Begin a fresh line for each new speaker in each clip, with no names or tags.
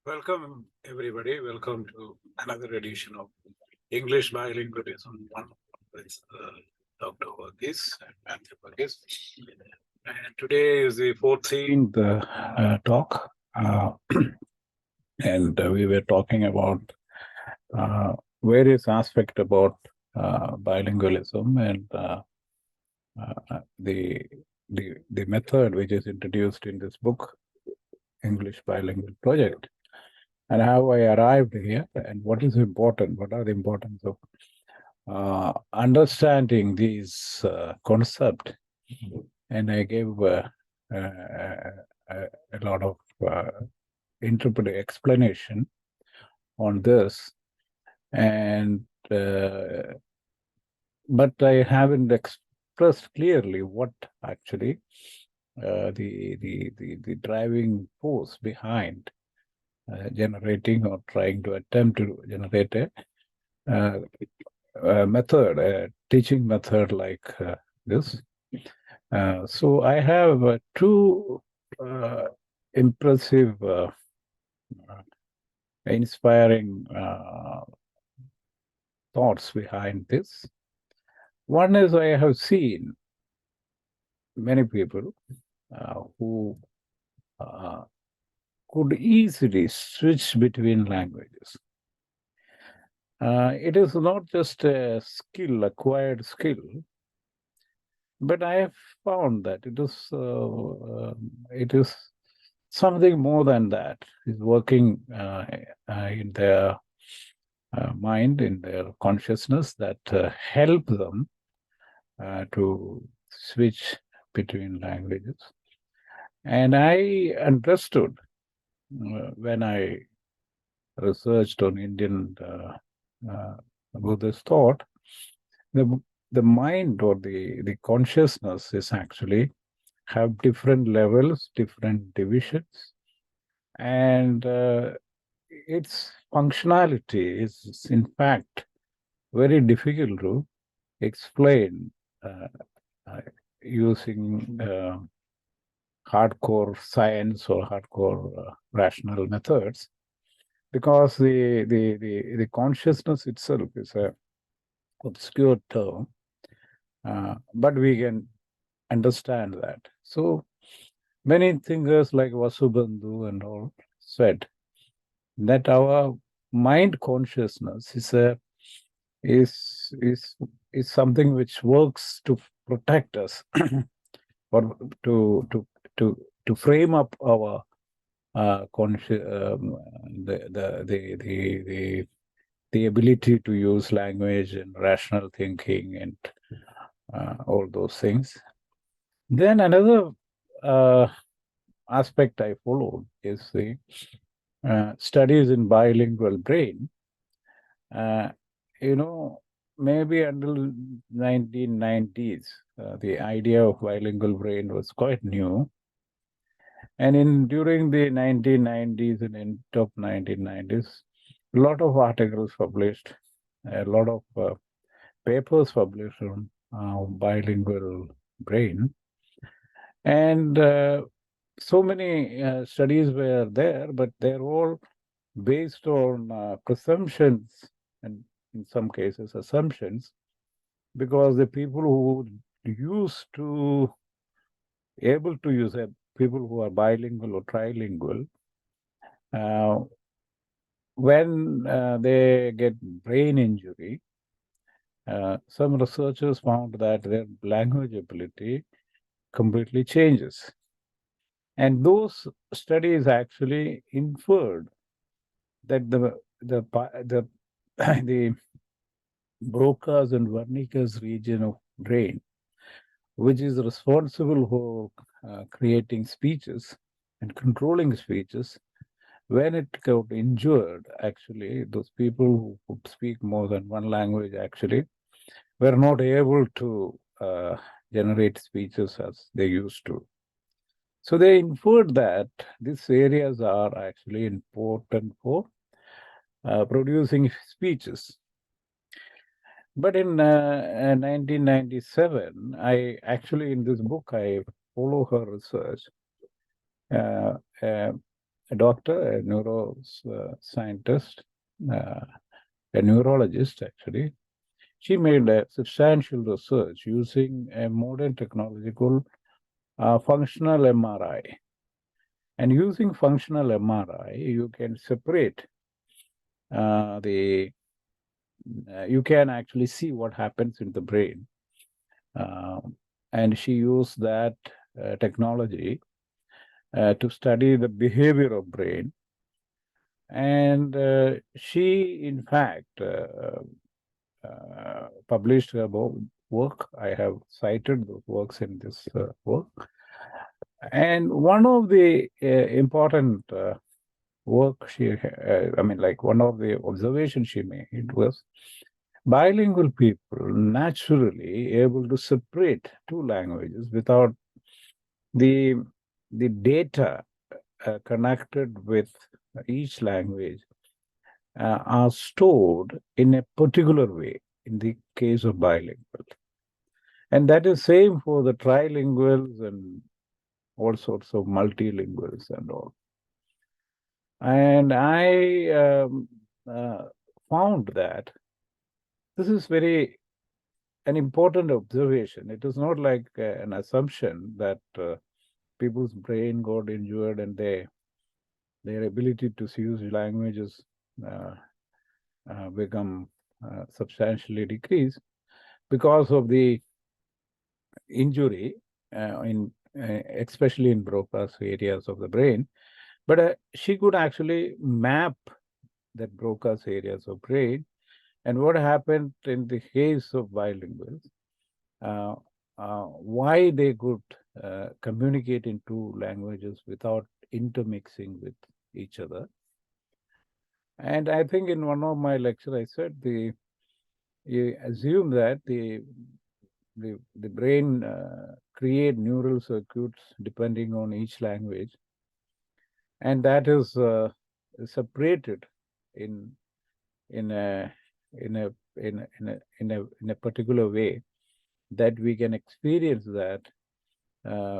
Welcome, everybody. Welcome to another edition of English Bilingualism One with Dr. Varghese and Matthew Varghese. And today is the 14th talk. And we were talking about various aspects about bilingualism and the method which is introduced in this book, English Bilingual Project, and how I arrived here and what is important, what are the importance of understanding these concepts. And I gave a lot of explanation on this, and but I haven't expressed clearly what actually the driving force behind generating or trying to attempt to generate a method, a teaching method like this. So I have two impressive, inspiring thoughts behind this. One is I have seen many people who could easily switch between languages. It is not just a skill, acquired skill, but I have found that it is something more than that. Is working in their mind, in their consciousness, that help them to switch between languages. And I understood when I researched on Indian Buddhist thought, the mind or the consciousness is actually have different levels, different divisions, and its functionality is in fact very difficult to explain using hardcore science or hardcore rational methods, because the consciousness itself is a obscure term, but we can understand that. So many thinkers like Vasubandhu and all said that our mind consciousness is something which works to protect us or to frame up our the ability to use language and rational thinking and all those things. Then another aspect I followed is the studies in bilingual brain. Maybe until 1990s, the idea of bilingual brain was quite new. And during the 1990s and end of 1990s, a lot of articles published, a lot of papers published on bilingual brain. And so many studies were there, but they're all based on presumptions and in some cases assumptions, because the people who used to able to use it, people who are bilingual or trilingual, when they get brain injury, some researchers found that their language ability completely changes. And those studies actually inferred that the Broca's and Wernicke's region of brain, which is responsible for creating speeches and controlling speeches, when it got injured, actually, those people who could speak more than one language actually were not able to generate speeches as they used to. So they inferred that these areas are actually important for producing speeches. But in 1997, I actually, in this book, I follow her research. a doctor, a neuroscientist, a neurologist actually. She made a substantial research using a modern technology called functional MRI. And using functional MRI, you can separate you can actually see what happens in the brain. And she used that technology to study the behavior of brain. And she, in fact, published her work. I have cited those works in this work. And one of the important work she, one of the observations she made was bilingual people naturally able to separate two languages without the data connected with each language are stored in a particular way in the case of bilingual. And that is same for the trilinguals and all sorts of multilinguals and all. And I found that this is an important observation. It is not like an assumption that people's brain got injured and their ability to use languages become substantially decreased because of the injury especially in Broca's areas of the brain. But she could actually map that Broca's areas of brain. And what happened in the case of bilinguals, why they could communicate in two languages without intermixing with each other. And I think in one of my lectures, I said you assume that the brain create neural circuits depending on each language, and that is separated in a particular way that we can experience that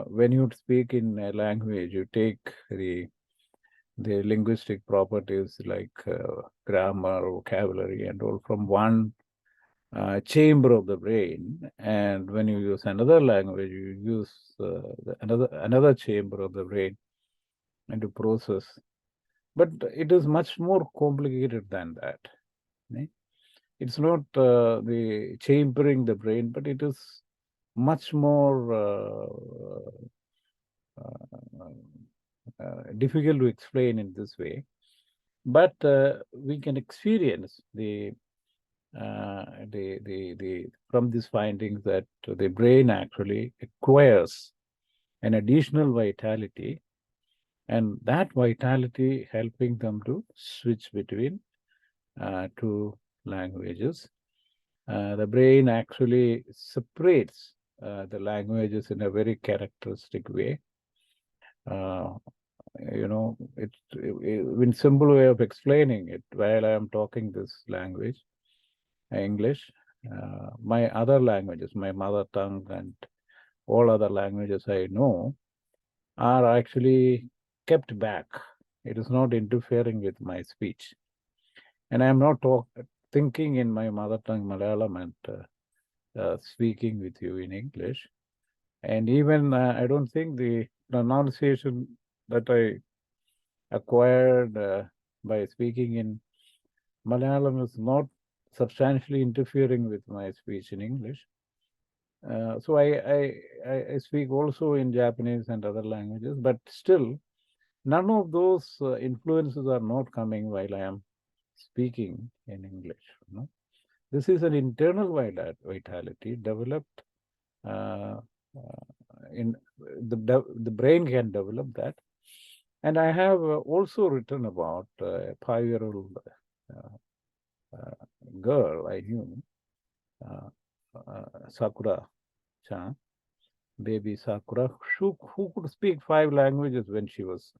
when you speak in a language, you take the linguistic properties like grammar, vocabulary, and all from one chamber of the brain, and when you use another language, you use another chamber of the brain and to process. But it is much more complicated than that. Right? It's not the chambering the brain, but it is much more difficult to explain in this way. But we can experience from these findings that the brain actually acquires an additional vitality, and that vitality helping them to switch between two languages. The brain actually separates the languages in a very characteristic way. In simple way of explaining it, while I am talking this language, English, my other languages, my mother tongue and all other languages I know are actually kept back. It is not interfering with my speech. And I am not thinking in my mother tongue Malayalam and speaking with you in English. And even I don't think the pronunciation that I acquired by speaking in Malayalam is not substantially interfering with my speech in English. So I speak also in Japanese and other languages, but still, none of those influences are not coming while I am speaking in English. No? This is an internal vitality developed in the brain can develop that. And I have also written about a 5-year-old girl I knew, Sakura-chan, baby Sakura, who could speak 5 languages when she was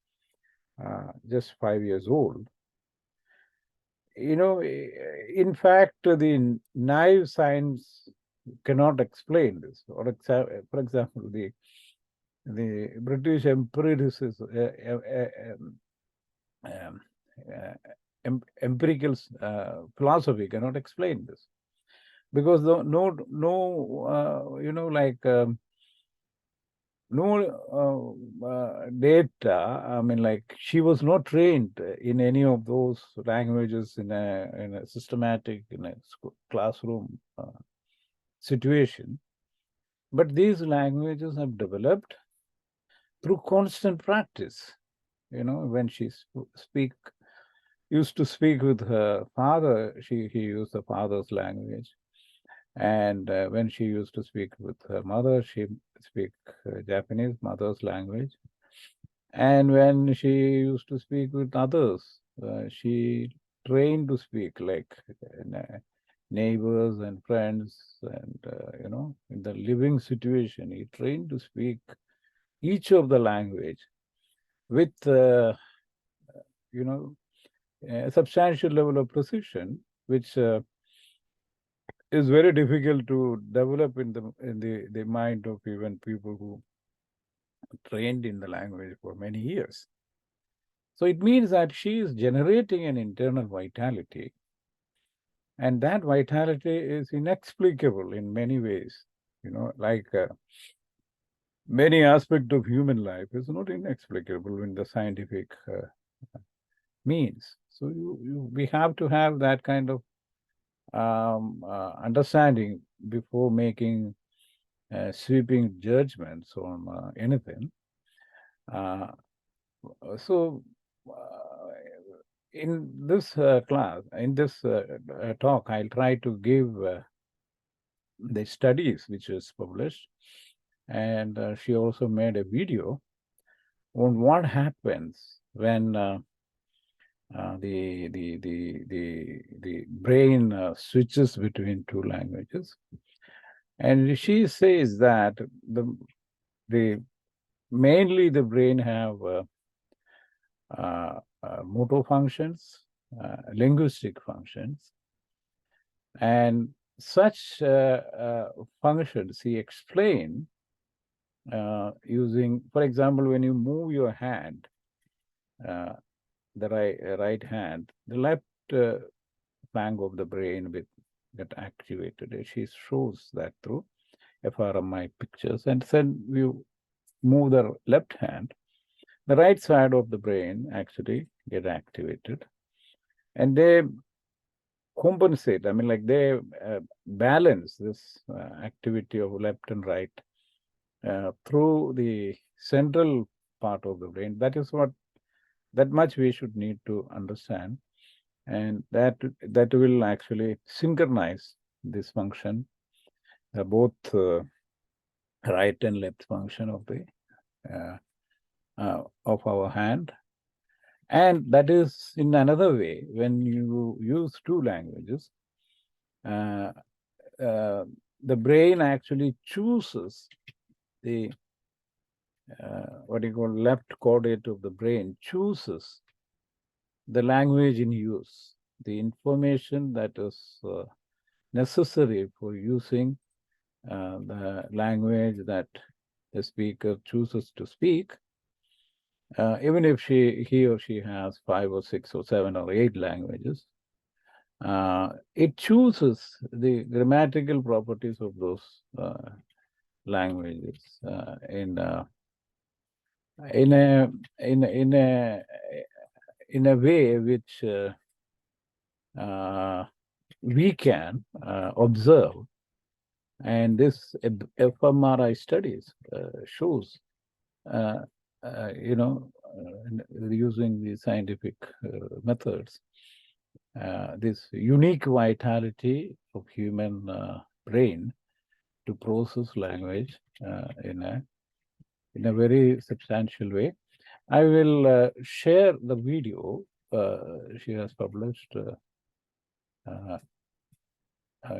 just 5 years old. In fact, the naive science cannot explain this. For example, the British empiricists um, empirical philosophy cannot explain this, because no data. I mean, like, she was not trained in any of those languages in a systematic, in a classroom situation. But these languages have developed through constant practice. When she used to speak with her father, he used the father's language. And when she used to speak with her mother, she speak Japanese, mother's language. And when she used to speak with others, she trained to speak like neighbors and friends, and in the living situation, he trained to speak each of the language with a substantial level of precision, which is very difficult to develop in the mind of even people who trained in the language for many years. So it means that she is generating an internal vitality, and that vitality is inexplicable in many ways. Like many aspects of human life is not inexplicable in the scientific means. So we have to have that kind of understanding before making sweeping judgments on anything. So, in this class, in this talk, I'll try to give the studies which was published, and she also made a video on what happens when the brain switches between two languages. And she says that the mainly the brain have motor functions, linguistic functions, and such functions he explained using, for example, when you move your hand, the right hand, the left flank of the brain will get activated. She shows that through fMRI pictures, and then you move the left hand, the right side of the brain actually get activated, and they compensate. I mean, like, they balance this activity of left and right through the central part of the brain. That much we should need to understand, and that will actually synchronize this function, both right and left function of our hand. And that is in another way, when you use two languages, the brain actually chooses the what you call left quadrant of the brain chooses the language in use, the information that is necessary for using the language that the speaker chooses to speak, even if he or she has 5 or 6 or 7 or 8 languages. It chooses the grammatical properties of those languages in a way which we can observe. And this fMRI studies shows, using the scientific methods, this unique vitality of human brain to process language in a very substantial way. I will share the video she has published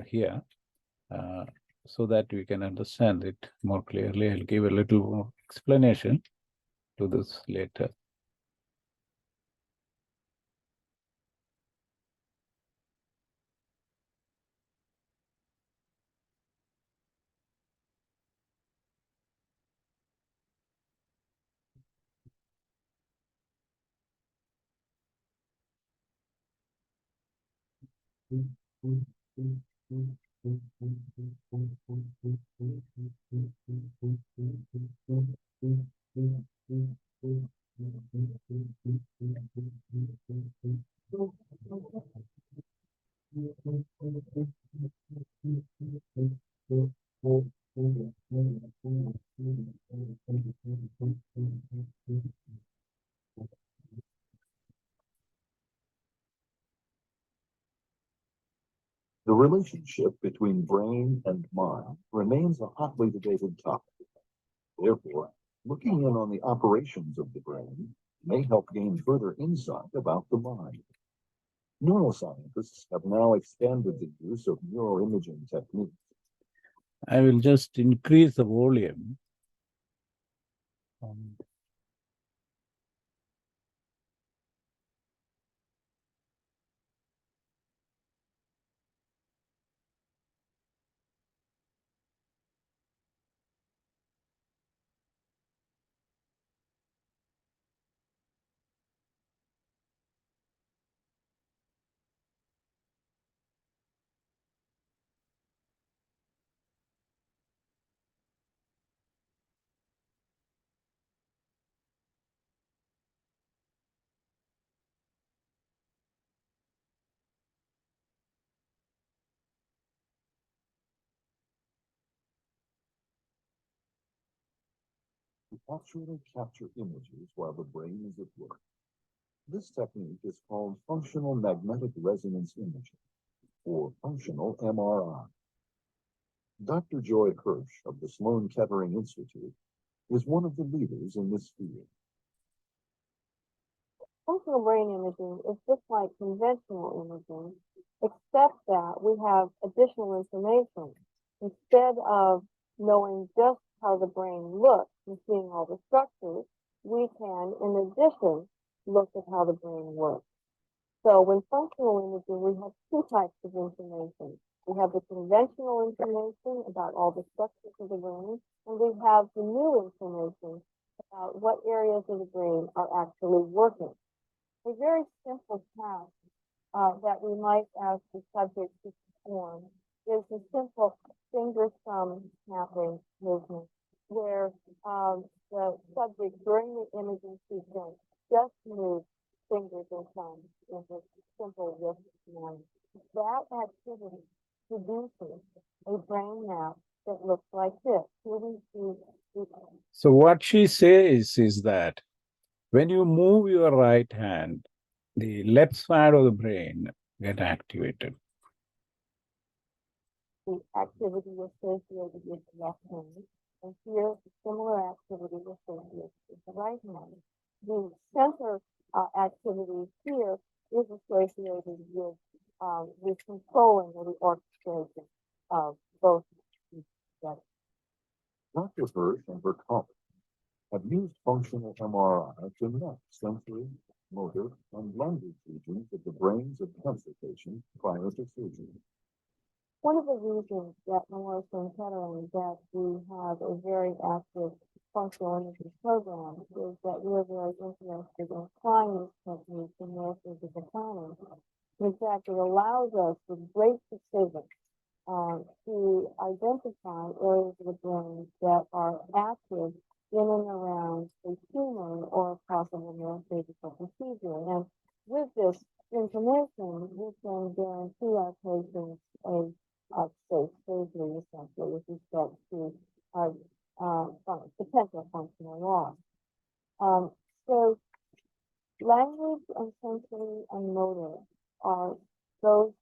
here, so that we can understand it more clearly. I'll give a little more explanation to this later.
The relationship between brain and mind remains a hotly debated topic. Therefore, looking in on the operations of the brain may help gain further insight about the mind. Neuroscientists have now expanded the use of neuroimaging techniques.
I will just increase the volume.
To actually capture images while the brain is at work. This technique is called functional magnetic resonance imaging, or functional MRI. Dr. Joy Hirsch of the Sloan Kettering Institute is one of the leaders in this field.
Functional brain imaging is just like conventional imaging, except that we have additional information. Instead of knowing just how the brain looks and seeing all the structures, we can, in addition, look at how the brain works. So when functional imaging, we have two types of information. We have the conventional information about all the structures of the brain, and we have the new information about what areas of the brain are actually working. A very simple task that we might ask the subject to perform is a simple finger thumb snapping movement where the subject during the imaging sequence just moves fingers and thumbs in a simple wrist manner. That activity produces a brain map that looks like this. Here we see.
So what she says is that when you move your right hand, the left side of the brain get activated.
The activity associated with the left hand, and here similar activity associated with the right hand. The center activity here is associated with controlling or the orchestration of both together.
Dr. Hirsch and her colleagues have used functional MRI to map sensory, motor, and language regions of the brains of cancer patients prior to surgery.
One of the reasons that Memorial Kettering that we have a very active functional imaging program is that we're very interested in applying this technique in neurophysical planning. In fact, it allows us with great precision to identify areas of the brain that are active in and around a tumor or a possible neurophysical procedure. And with this information, we can guarantee our patients a safe surgery, essentially, with respect to potential functional loss. So language and sensory and motor are those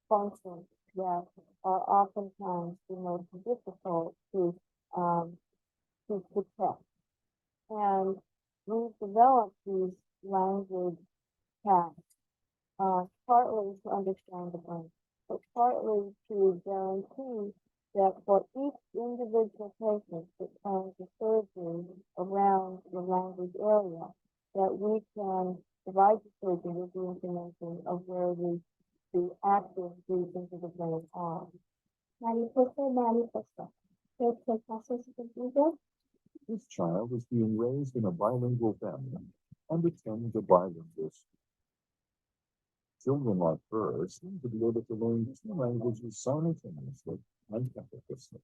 functions that are oftentimes the most difficult to test. And we've developed these language tasks partly to understand the brain, but partly to guarantee that for each individual patient that comes to surgery around the language area, that we can provide the surgeon with the information of where the active regions of the brain are. Mariposa.
This child is being raised in a bilingual family and attends a bilingual school. Children like her seem to be able to learn two languages simultaneously and effortlessly.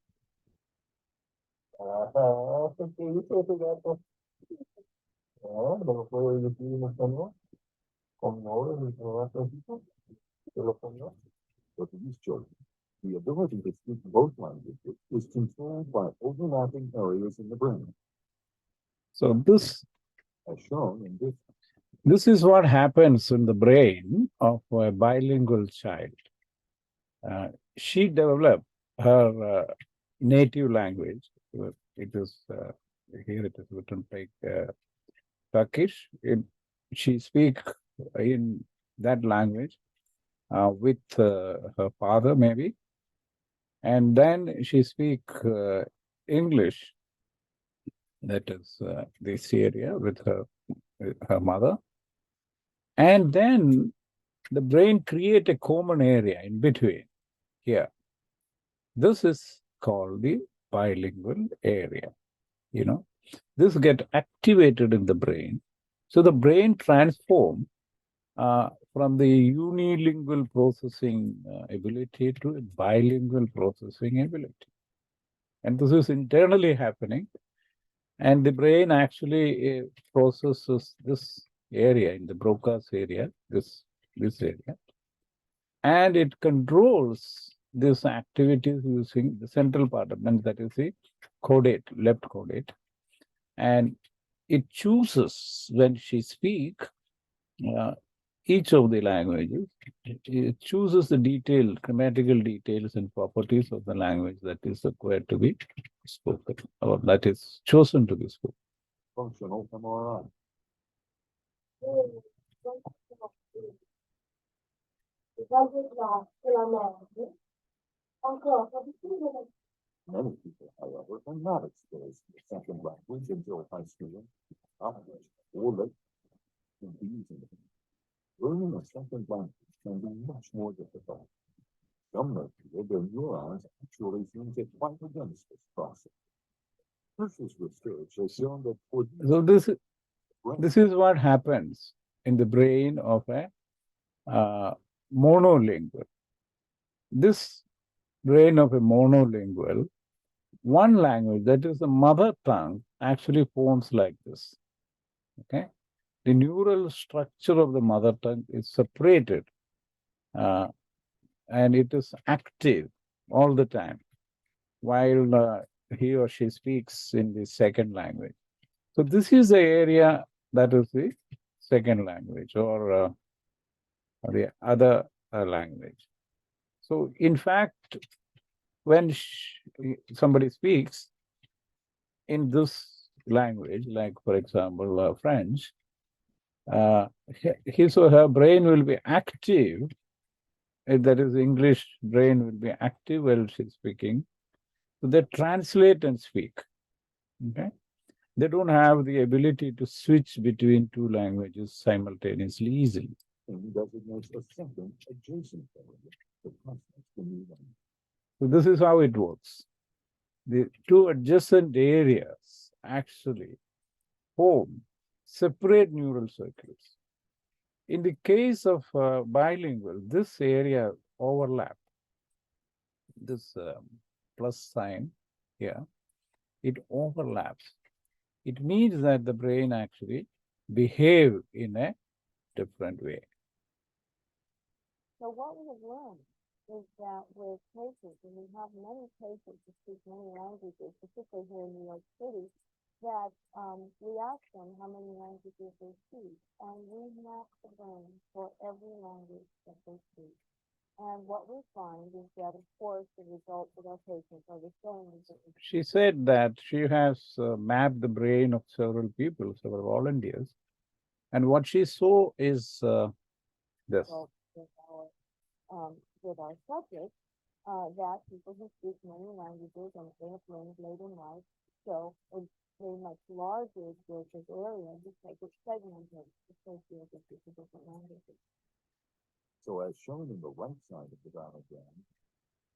For these children, the ability to speak both languages is controlled by overlapping areas in the brain,
So this
as shown in this.
this is what happens in the brain of a bilingual child. She developed her native language. It is here. It is written like Turkish. She speaks in that language with her father, maybe, and then she speak English. That is this area with her mother, and then the brain create a common area in between here. This is called the bilingual area. You know, this get activated in the brain. So the brain transform from the unilingual processing ability to a bilingual processing ability. And this is internally happening. And the brain actually processes this area in the Broca's area, this area, and it controls these activities using the central part of it, that is the caudate, left caudate, and it chooses when she speak each of the languages. It chooses the detailed grammatical details and properties of the language that is required to be spoken, or that is chosen to be spoken.
Functional MRI. Many people, however, are not exposed to the second language until high school, college, or late. In these individuals, learning a second language can be much more difficult. Some know that their neurons actually seem to fight against this process. Versus research has shown that for
So this is what happens in the brain of a monolingual. This brain of a monolingual, one language, that is the mother tongue, actually forms like this. Okay, the neural structure of the mother tongue is separated, and it is active all the time while he or she speaks in the second language. So this is the area that is the second language, or the other language. So in fact, when somebody speaks in this language, like for example French, his or her brain will be active. That is, English brain will be active while she's speaking. So they translate and speak. Okay, they don't have the ability to switch between two languages simultaneously easily.
designates a second adjacent area. The concept can be done.
So this is how it works. The two adjacent areas actually form separate neural circuits. In the case of bilingual, this area overlap. This plus sign here, it overlaps. It means that the brain actually behave in a different way.
So what we have learned is that with patients, and we have many patients who speak many languages, particularly here in New York City, that we ask them how many languages they speak, and we map the brain for every language that they speak. And what we find is that, of course, the results of our patients are the same.
She said that she has mapped the brain of several people, several volunteers, and what she saw is this.
With our subjects, that people who speak many languages and they have learned late in life, so a much larger geographic area, just like it's segmented associated with the different languages.
So as shown in the right side of the diagram,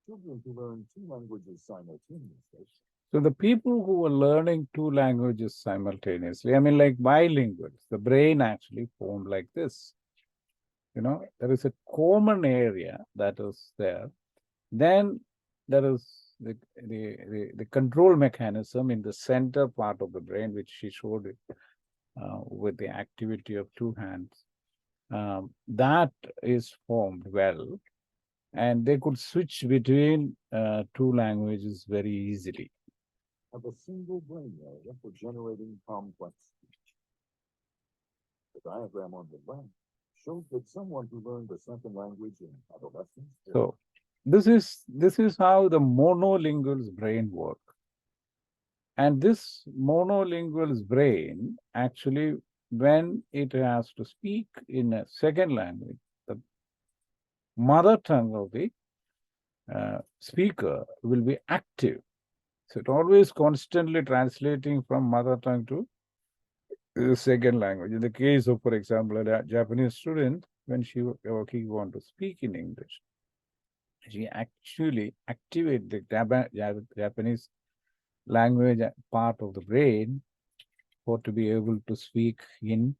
children who learn two languages simultaneously.
So the people who are learning two languages simultaneously, I mean like bilinguals, the brain actually formed like this. there is a common area that is there. Then there is the control mechanism in the center part of the brain, which she showed it with the activity of two hands. That is formed well, and they could switch between two languages very easily.
Have a single brain area for generating complex speech. The diagram on the left shows that someone who learned a second language in adolescence.
So this is how the monolingual's brain works. And this monolingual's brain actually, when it has to speak in a second language, the mother tongue of the speaker will be active. So it always constantly translating from mother tongue to the second language. In the case of, for example, a Japanese student, when he want to speak in English, she actually activate the Japanese language part of the brain for to be able to speak in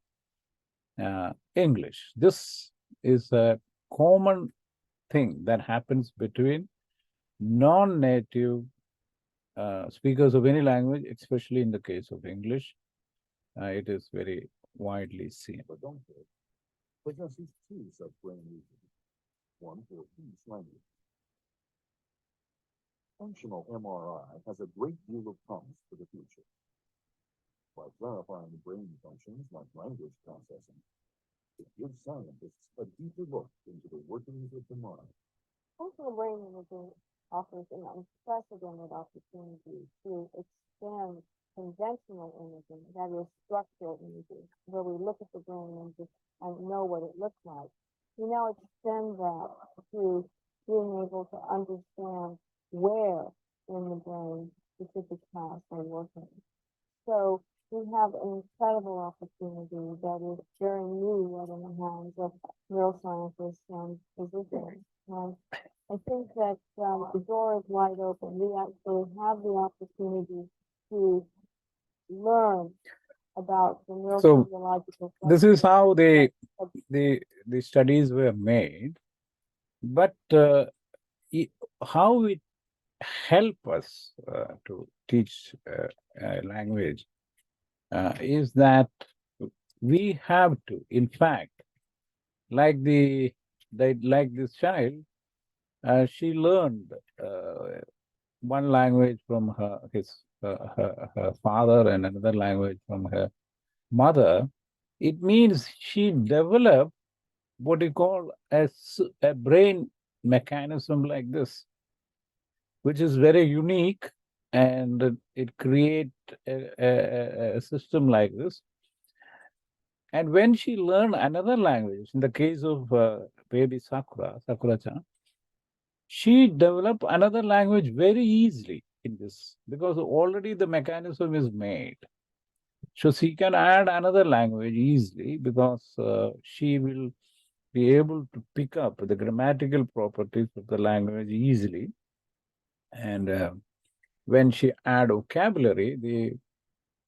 English. This is a common thing that happens between non-native speakers of any language, especially in the case of English. It is very widely seen.
But don't worry, possesses two such brain regions, one for each language. Functional MRI has a great deal of promise for the future. By clarifying brain functions like language processing, it gives scientists a deeper look into the workings of the mind.
Functional brain imaging offers an unprecedented opportunity to extend conventional imaging, that is structural imaging, where we look at the brain and know what it looks like. We now extend that to being able to understand where in the brain specific tasks are working. So we have an incredible opportunity that is very new right in the hands of neuroscientists and physicians. And I think that the door is wide open. We actually have the opportunity to learn about the neurophysiological.
This is how the studies were made, but how it help us to teach language is that we have to, in fact, like this child, she learned one language from her father and another language from her mother. It means she developed what you call a brain mechanism like this, which is very unique, and it creates a system like this. And when she learned another language, in the case of baby Sakura-chan, she developed another language very easily in this, because already the mechanism is made. So she can add another language easily, because she will be able to pick up the grammatical properties of the language easily. And when she add vocabulary,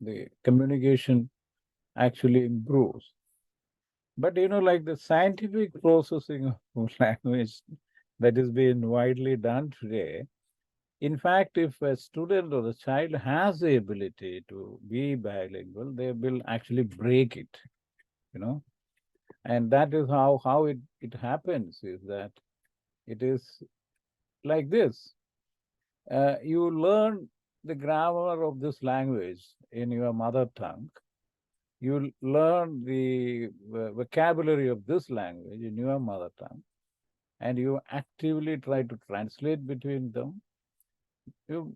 the communication actually improves. But like the scientific processing of language that is being widely done today, in fact, if a student or a child has the ability to be bilingual, they will actually break it, and that is how it happens, is that it is like this. You learn the grammar of this language in your mother tongue. You learn the vocabulary of this language in your mother tongue, and you actively try to translate between them. Your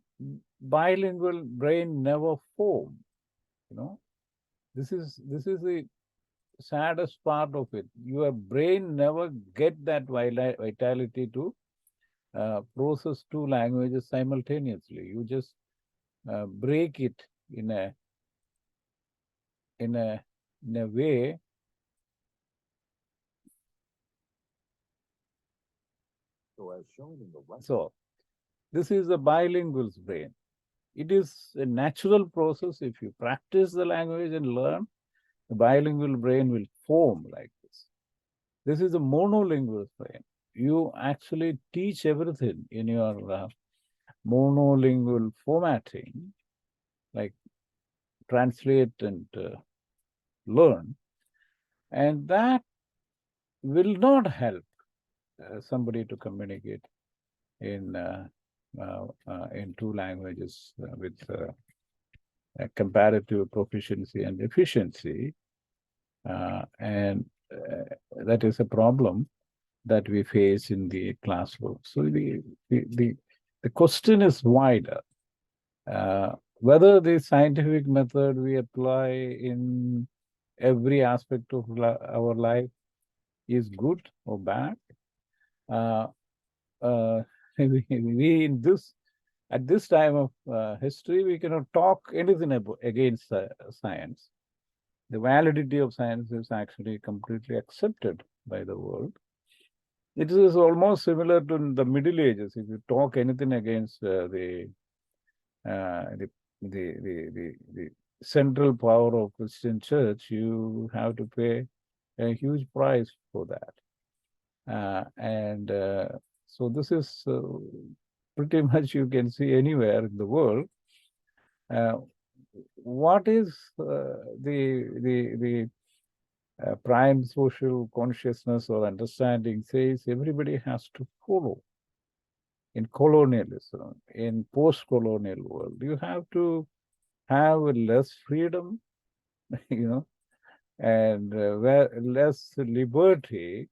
bilingual brain never form. This is the saddest part of it. Your brain never get that vitality to process two languages simultaneously. You just break it in a way.
So as shown in the left.
So this is the bilingual's brain. It is a natural process. If you practice the language and learn, the bilingual brain will form like this. This is a monolingual brain. You actually teach everything in your monolingual formatting, like translate and learn, and that will not help somebody to communicate in two languages with comparative proficiency and efficiency, and that is a problem that we face in the classroom. So the question is wider. Whether the scientific method we apply in every aspect of our life is good or bad. We in this at this time of history, we cannot talk anything against science. The validity of science is actually completely accepted by the world. It is almost similar to the Middle Ages. If you talk anything against the central power of Christian Church, you have to pay a huge price for that. So this is pretty much you can see anywhere in the world. What is the prime social consciousness or understanding says everybody has to follow. In colonialism, in post-colonial world, you have to have less freedom, and less liberty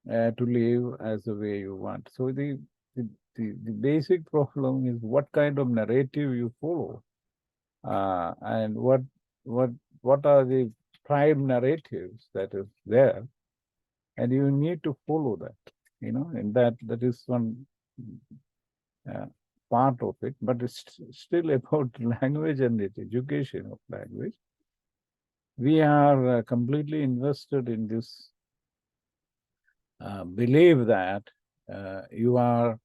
to live as the way you want. So the basic problem is what kind of narrative you follow, and what are the prime narratives that is there, and you need to follow that, and that is one part of it, but it's still about language and the education of language. We are completely invested in this belief that you are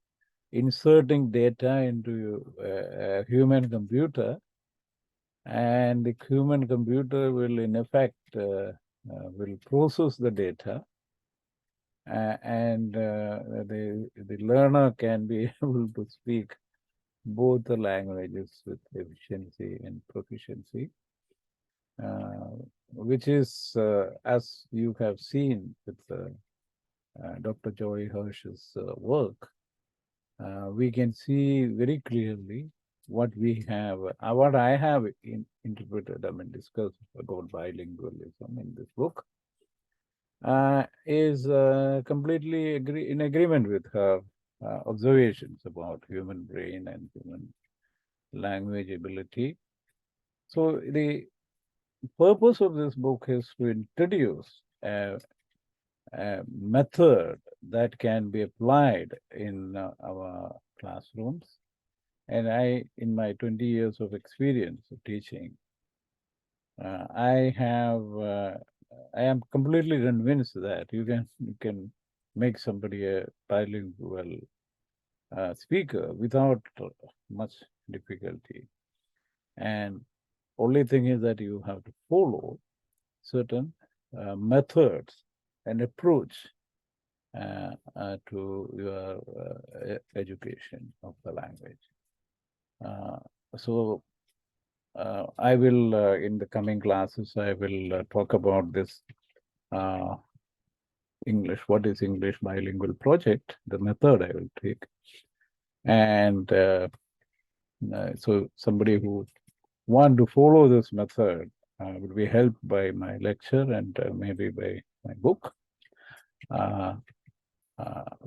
inserting data into a human computer, and the human computer will in effect will process the data, and the learner can be able to speak both the languages with efficiency and proficiency, which is, as you have seen with Dr. Joy Hirsch's work, we can see very clearly what we have, what I have interpreted, discussed about bilingualism in this book, is completely in agreement with her observations about human brain and human language ability. So the purpose of this book is to introduce a method that can be applied in our classrooms. And in my 20 years of experience of teaching, I am completely convinced that you can make somebody a bilingual speaker without much difficulty. And only thing is that you have to follow certain methods and approach to your education of the language. So I will, in the coming classes, I will talk about this English, what is English bilingual project, the method I will take. And so somebody who want to follow this method will be helped by my lecture and maybe by my book.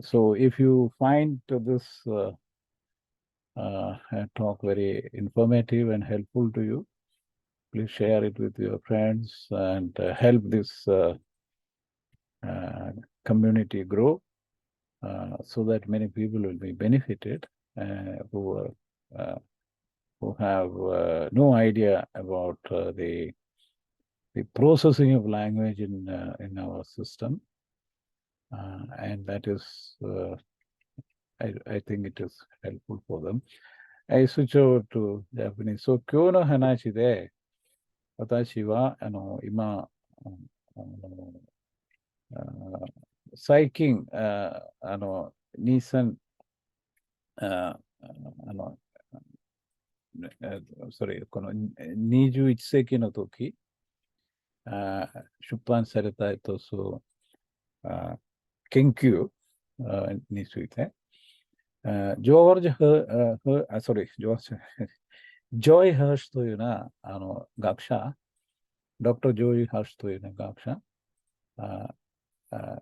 So if you find this talk very informative and helpful to you, please share it with your friends and help this community grow so that many people will be benefited who have no idea about the processing of language in our system, and that is I think it is helpful for them. I switch over to Japanese. So 今日の話で私は今最近、日産、それ、この21世紀の時、出版された、研究について、ジョージ・ジョイ・ハーシュというような学者、ドクター・ジョイ・ハーシュというような学者、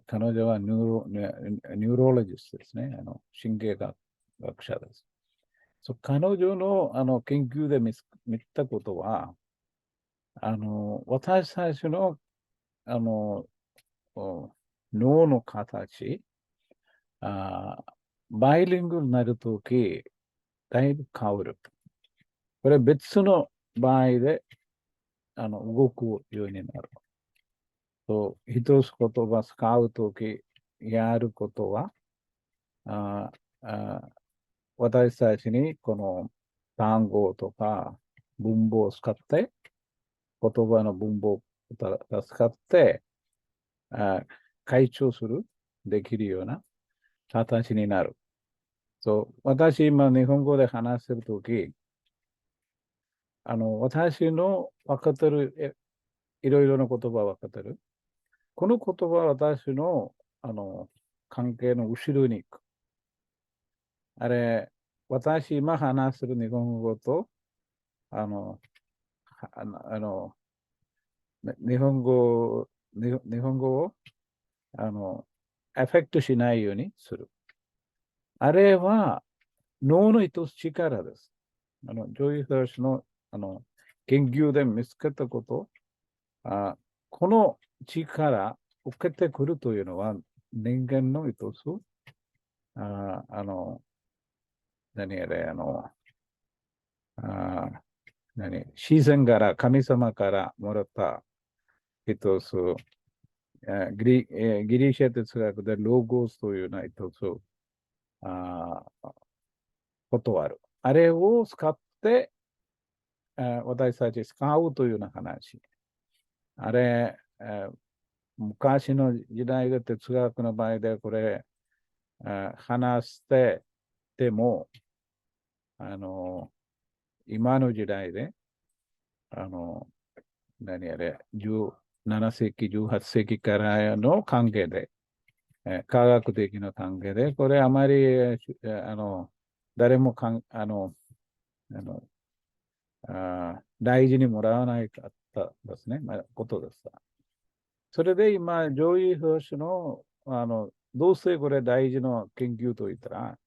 彼女はニューロロジストですね。神経学者です。彼女の研究で見たことは、私たちの脳の形、バイリングになるとき、だいぶ変わる。これ別の場合で動くようになる。一つ言葉使うとき、やることは、私たちにこの単語とか文法を使って、言葉の文法を使って、解消できるような形になる。私今日本語で話してるとき、私の分かってる、いろいろな言葉分かってる。この言葉は私の、関係の後ろに行く。あれ、私今話する日本語と、あの、日本語を、エフェクトしないようにする。あれは、脳の一つ力です。ジョイ・ハーシュの、研究で見つけたこと、この力を受けてくるというのは、人間の一つ、何やれ、自然から、神様からもらった一つ、ギリシャ哲学でロゴスというのは一つ、ことある。あれを使って、私たち使うというような話。あれ、昔の時代で哲学の場合でこれ、話してでも、今の時代で、何やれ、17世紀、18世紀からの関係で、科学的な関係で、これあまり、誰もあの大事にもらわないかったですね、ことでした。それで今、ジョイ・フーシュの、どうしてこれ大事な研究といったら、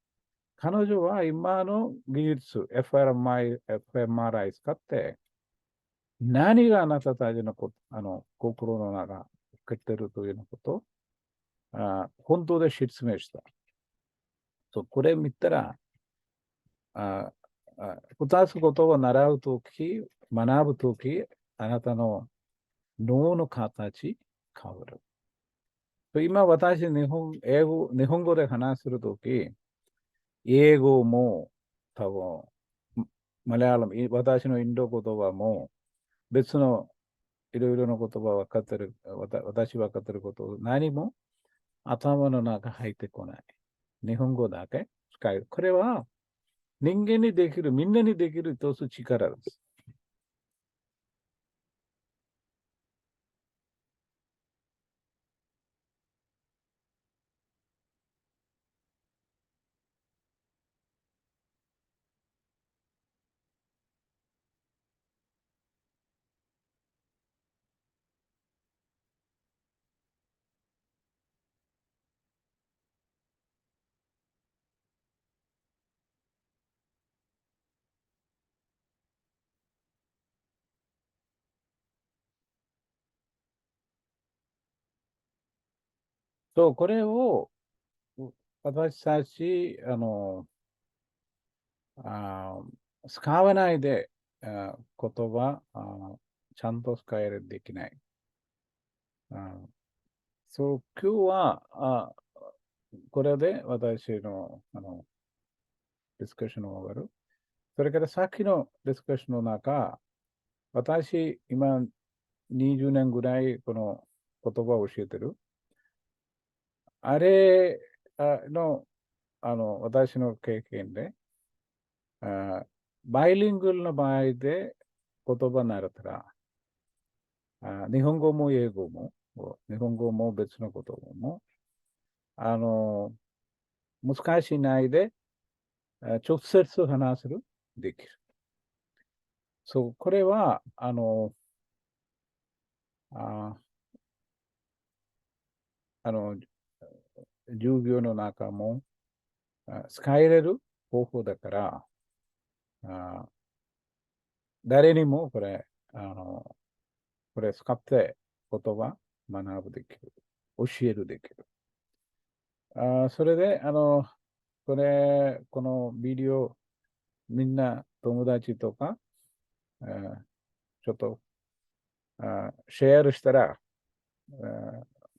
彼女は今の技術、FMRI 使って、何があなたたちの心の中、受けてるというようなこと本当で説明した。これ見たら、二つことを習うとき、学ぶとき、あなたの脳の形変わる。今私日本語で話するとき、英語も多分、マラヤラム、私のインド言葉も別のいろいろな言葉分かってる、私分かってること何も頭の中入ってこない。日本語だけ使える。これは人間にできる、みんなにできる一つ力です。これを私たち、使わないで、言葉ちゃんと使えるできない。今日はこれで私のディスカッションを終わる。それからさっきのディスカッションの中、私、今20年ぐらいこの言葉を教えてる。あれ私の経験で、バイリングルの場合で言葉になるたら、日本語も英語も、日本語も別の言葉も、難しいないで、直接話せる、できる。そう、これは、授業の中も使えれる方法だから、誰にもこれ、これ使って言葉学ぶできる。教えるできる。それで、このビデオ、みんな友達とか、ちょっとシェアしたら、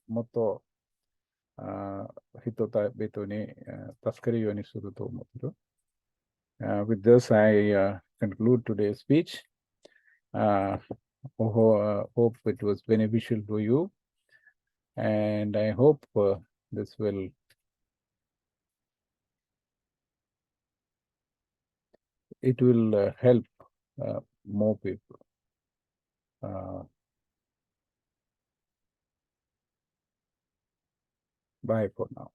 もっと人々に助けるようにすると思ってる。With this, I conclude today's speech. Hope it was beneficial to you, and I hope this will help more people. Bye for now.